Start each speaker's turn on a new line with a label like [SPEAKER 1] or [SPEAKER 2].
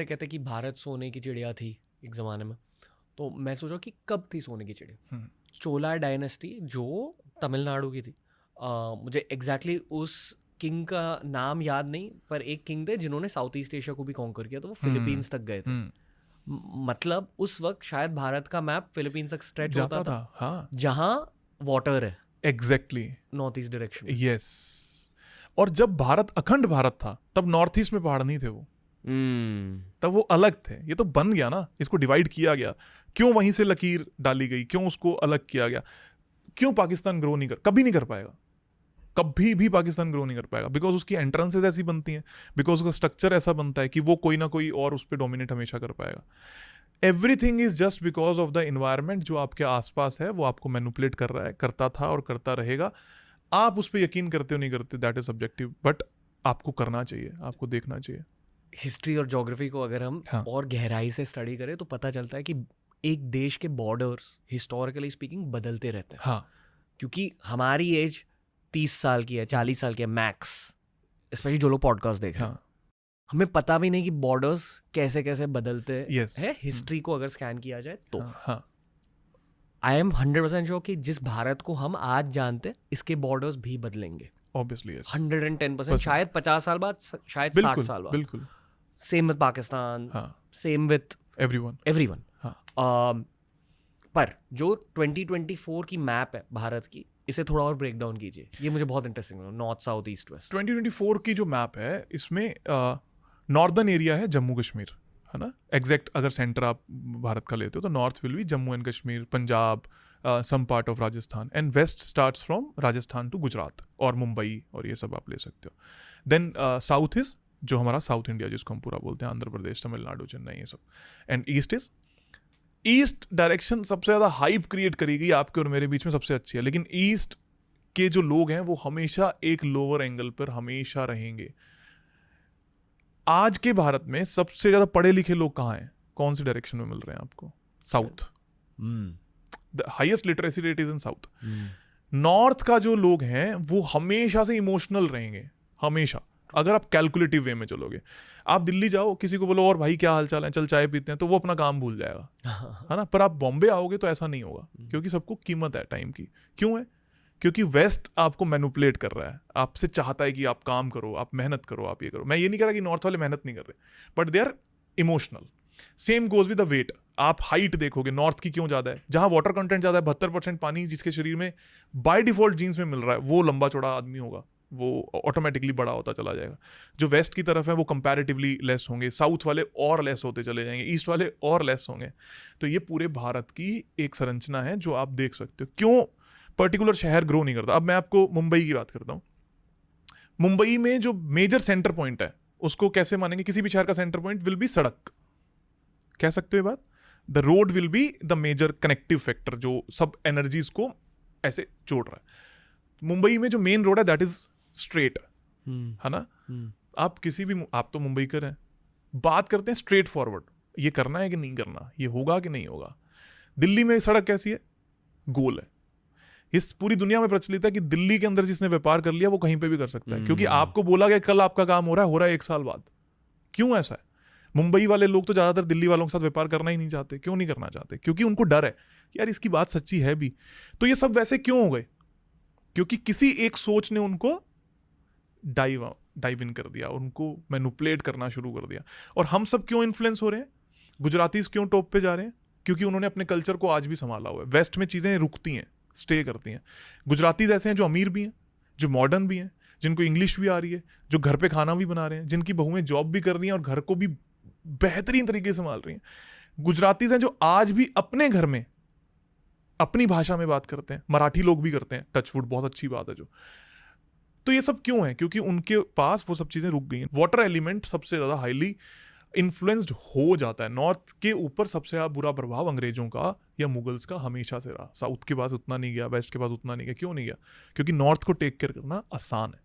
[SPEAKER 1] करते कहते कि भारत सोने की चिड़िया थी एक ज़माने में, तो मैं सोचा कि कब थी सोने की चिड़िया। चोला डायनेस्टी जो तमिलनाडु की थी, मुझे एग्जैक्टली उस किंग का नाम याद नहीं, पर एक किंग थे जिन्होंने साउथ ईस्ट एशिया को भी कॉन्कर किया, तो वो फिलीपींस तक गए थे। मतलब उस वक्त शायद भारत का मैप फिलीपींस तक स्ट्रेच होता था,
[SPEAKER 2] हाँ,
[SPEAKER 1] जहाँ वाटर है
[SPEAKER 2] exactly
[SPEAKER 1] north east direction.
[SPEAKER 2] Yes. और जब भारत अखंड भारत था तब नॉर्थ ईस्ट में पहाड़ नहीं थे वो, तब वो अलग थे। ये तो बन गया ना, इसको डिवाइड किया गया। क्यों वहीं से लकीर डाली गई, क्यों उसको अलग किया गया? क्यों पाकिस्तान ग्रो नहीं कभी नहीं कर पाएगा, कभी भी पाकिस्तान ग्रो नहीं कर पाएगा, बिकॉज उसकी एंट्रेंसेस ऐसी बनती हैं, बिकॉज उसका स्ट्रक्चर ऐसा बनता है कि वो कोई ना कोई और उस पर डोमिनेट हमेशा कर पाएगा। Everything is just because of the environment जो आपके आसपास है, वो आपको मैनिपुलेट कर रहा है, करता था और करता रहेगा। आप उस पर यकीन करते हो नहीं करते, दैट इज सब्जेक्टिव, बट आपको करना चाहिए, आपको देखना चाहिए।
[SPEAKER 1] हिस्ट्री और ज्योग्राफी को अगर हम और गहराई से स्टडी करें तो पता चलता है कि एक देश के बॉर्डर्स हिस्टोरिकली स्पीकिंग बदलते रहते हैं। क्योंकि हमारी एज 30 साल की है, 40 साल की है मैक्स, स्पेशली जो लोग पॉडकास्ट देख रहे हैं, हमें पता भी नहीं कि बॉर्डर्स कैसे कैसे बदलते हैं। हिस्ट्री को अगर स्कैन किया जाए तो आई एम 100% श्योर कि जिस भारत को हम आज जानते हैं इसके बॉर्डर्स भी बदलेंगे,
[SPEAKER 2] ऑब्वियसली
[SPEAKER 1] 110%, शायद 50 साल बाद, शायद 60 साल बाद।
[SPEAKER 2] बिल्कुल
[SPEAKER 1] same with Pakistan, same with everyone. पर जो 2024 की मैप है भारत की, इसे थोड़ा और ब्रेक डाउन कीजिए, ये मुझे बहुत इंटरेस्टिंग लगा। नॉर्थ साउथ ईस्ट वेस्ट
[SPEAKER 2] 2024 की जो मैप है, इसमें नॉर्दर्न एरिया है जम्मू कश्मीर, है ना। एग्जैक्ट अगर सेंटर आप भारत का लेते हो तो north will be Jammu and Kashmir, Punjab, some part of Rajasthan, and west starts from Rajasthan to Gujarat और मुंबई, और ये सब आप ले सकते हो। देन साउथ इज जो हमारा साउथ इंडिया जिसको हम पूरा बोलते हैं, आंध्र प्रदेश, तमिलनाडु, चेन्नई, ये सब। And east is, east direction सबसे ज़्यादा हाइप क्रिएट करेगी आपके और मेरे बीच में, सबसे अच्छी है। लेकिन ईस्ट के जो लोग हैं वो हमेशा एक लोअर एंगल पर हमेशा रहेंगे। आज के भारत में सबसे ज़्यादा पढ़े लिखे लोग कहाँ हैं, कौन सी डायरेक्शन में मिल रहे हैं आपको? South. The highest literacy rate is in south. North का जो लोग हैं वो हमेशा से इमोशनल रहेंगे, हमेशा। अगर आप कैलकुलेटिव वे में चलोगे, आप दिल्ली जाओ, किसी को बोलो और भाई क्या हाल चाल है, चल चाय पीते हैं, तो वो अपना काम भूल जाएगा, है ना। पर आप बॉम्बे आओगे तो ऐसा नहीं होगा, क्योंकि सबको कीमत है टाइम की। क्यों है? क्योंकि वेस्ट आपको मैनिपुलेट कर रहा है, आपसे चाहता है कि आप काम करो, आप मेहनत करो, आप ये करो। मैं ये नहीं कह रहा कि नॉर्थ वाले मेहनत नहीं कर रहे, but they are emotional. Same goes with the weight. आप हाइट देखोगे, नॉर्थ की क्यों ज़्यादा है? जहाँ वाटर कंटेंट ज़्यादा है, 72% पानी जिसके शरीर में बाय डिफॉल्ट जीन्स में मिल रहा है, वो लंबा चौड़ा आदमी होगा, वो ऑटोमेटिकली बड़ा होता चला जाएगा। जो वेस्ट की तरफ है वो कंपैरेटिवली लेस होंगे, साउथ वाले और लेस होते चले जाएंगे, ईस्ट वाले और लेस होंगे। तो ये पूरे भारत की एक संरचना है जो आप देख सकते हो। क्यों पर्टिकुलर शहर ग्रो नहीं करता? अब मैं आपको मुंबई की बात करता हूँ। मुंबई में जो मेजर सेंटर पॉइंट है उसको कैसे मानेंगे? किसी भी शहर का सेंटर पॉइंट विल बी सड़क, कह सकते हो ये बात। The road will be the major connective factor जो सब एनर्जीज को ऐसे जोड़ रहा है। मुंबई में जो मेन रोड है दैट इज स्ट्रेट, है ना। आप किसी भी, आप तो मुंबई कर हैं, बात करते हैं स्ट्रेट फॉरवर्ड, ये करना है कि नहीं करना, ये होगा कि नहीं होगा। दिल्ली में सड़क कैसी है? गोल है। इस पूरी दुनिया में प्रचलित है कि दिल्ली के अंदर जिसने व्यापार कर लिया वो कहीं पे भी कर सकता है, क्योंकि आपको बोला गया कल आपका काम हो रहा है 1 साल बाद। क्यों ऐसा है? मुंबई वाले लोग तो ज्यादातर दिल्ली वालों के साथ व्यापार करना ही नहीं चाहते। क्यों नहीं करना चाहते? क्योंकि उनको डर है यार इसकी बात सच्ची है भी। तो ये सब वैसे क्यों हो गए? क्योंकि किसी एक सोच ने उनको डाइव इन कर दिया, उनको मैनिपुलेट करना शुरू कर दिया। और हम सब क्यों इन्फ्लुएंस हो रहे हैं? गुजरातीज क्यों टॉप पे जा रहे हैं? क्योंकि उन्होंने अपने कल्चर को आज भी संभाला हुआ है। वेस्ट में चीजें रुकती हैं, स्टे करती हैं। गुजरातीज ऐसे हैं जो अमीर भी हैं, जो मॉडर्न भी हैं, जिनको इंग्लिश भी आ रही है, जो घर पे खाना भी बना रहे हैं, जिनकी बहुएं जॉब भी कर रही हैं और घर को भी बेहतरीन तरीके से संभाल रही हैं। गुजरातीज हैं जो आज भी अपने घर में अपनी भाषा में बात करते हैं। मराठी लोग भी करते हैं, टचवुड, बहुत अच्छी बात है जो। तो ये सब क्यों है? क्योंकि उनके पास वो सब चीजें रुक गई हैं। वाटर एलिमेंट सबसे ज्यादा हाईली इन्फ्लुएंस्ड हो जाता है। नॉर्थ के ऊपर सबसे ज्यादा बुरा प्रभाव अंग्रेजों का या मुगल्स का हमेशा से रहा। साउथ के पास उतना नहीं गया, वेस्ट के पास उतना नहीं गया। क्यों नहीं गया? क्योंकि नॉर्थ को टेक केयर करना आसान है।